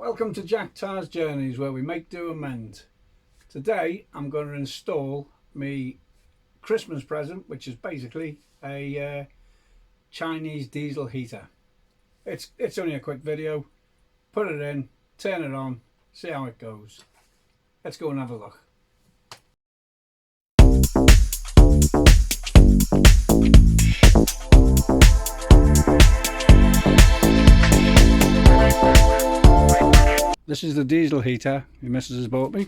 Welcome to Jack Tar's Journeys, where we make, do and mend. Today I'm going to install my Christmas present, which is basically a Chinese diesel heater. It's only a quick video. Put it in, turn it on, see how it goes. Let's go and have a look. This is the diesel heater my missus has bought me.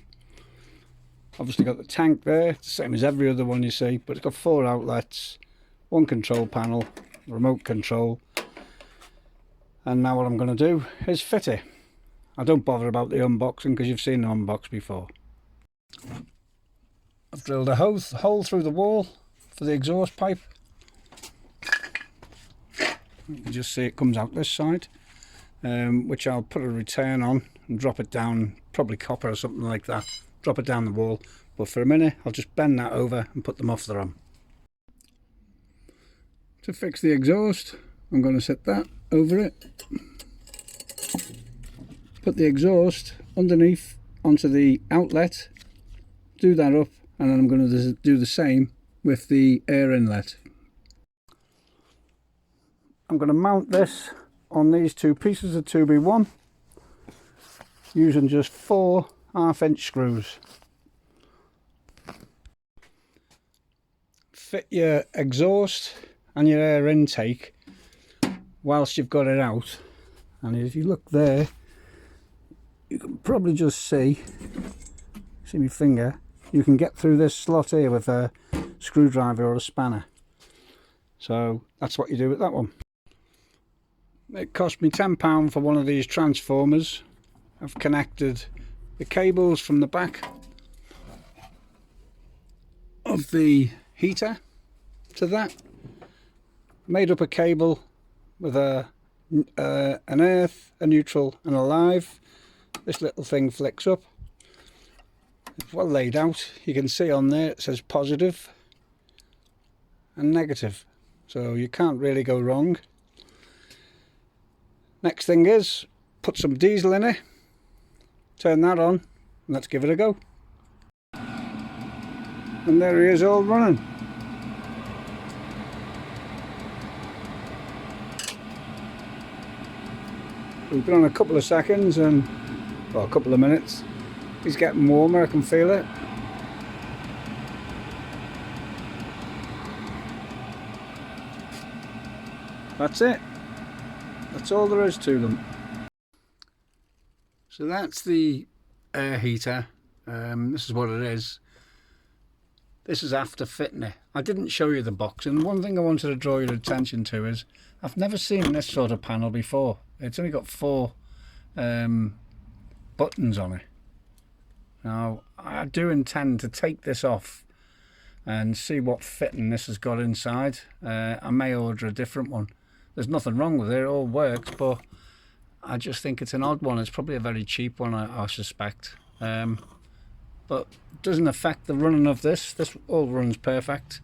Obviously got the tank there, same as every other one you see, but it's got 4 outlets, 1 control panel, remote control, and now what I'm going to do is fit it. I don't bother about the unboxing because you've seen the unbox before. I've drilled a hole through the wall for the exhaust pipe. You can just see it comes out this side, which I'll put a return on and drop it down, probably copper or something like that, drop it down the wall. But for a minute I'll just bend that over and put the muffler on. To fix the exhaust, I'm going to set that over it, put the exhaust underneath onto the outlet, do that up, and then I'm going to do the same with the air inlet. I'm going to mount this on these 2 pieces of 2B1 using just 4 1/2-inch screws. Fit your exhaust and your air intake whilst you've got it out, and if you look there you can probably just see my finger, you can get through this slot here with a screwdriver or a spanner. So that's what you do with that one. It cost me £10 for one of these transformers. I've connected the cables from the back of the heater to that, made up a cable with an earth, a neutral and a live. This little thing flicks up. It's well laid out. You can see on there it says positive and negative, so you can't really go wrong. Next thing is put some diesel in it, turn that on, and let's give it a go. And there he is, all running. We've been on a couple of seconds and, well, a couple of minutes. He's getting warmer, I can feel it. That's it. That's all there is to them. So that's the air heater. This is what it is. This is after fitting it. I didn't show you the box, and one thing I wanted to draw your attention to is I've never seen this sort of panel before. It's only got 4 buttons on it. Now I do intend to take this off and see what fitting this has got inside. I may order a different one. There's nothing wrong with it, it all works, but I just think it's an odd one. It's probably a very cheap one, I suspect. But it doesn't affect the running of this. This all runs perfect.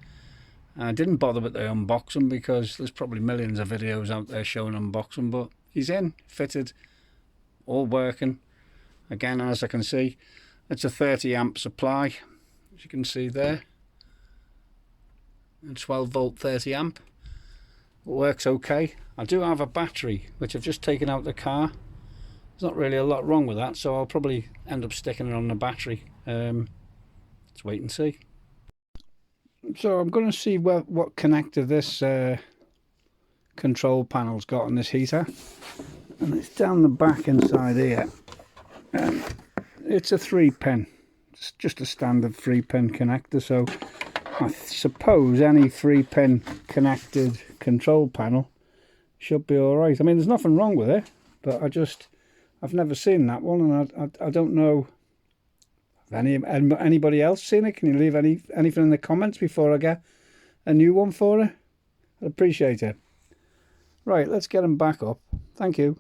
I didn't bother with the unboxing because there's probably millions of videos out there showing unboxing, but he's in, fitted, all working. Again, as I can see, it's a 30 amp supply, as you can see there. And 12 volt 30 amp. It works okay. I do have a battery which I've just taken out the car. There's not really a lot wrong with that, so I'll probably end up sticking it on the battery. Let's wait and see. So I'm going to see what connector this control panel's got on this heater, and it's down the back inside here. It's a 3-pin. It's just a standard 3-pin connector, so I suppose any 3-pin connected control panel should be alright. I mean, there's nothing wrong with it, but I've never seen that one, and I don't know if anybody else seen it. Can you leave anything in the comments before I get a new one for it? I'd appreciate it. Right, let's get them back up. Thank you.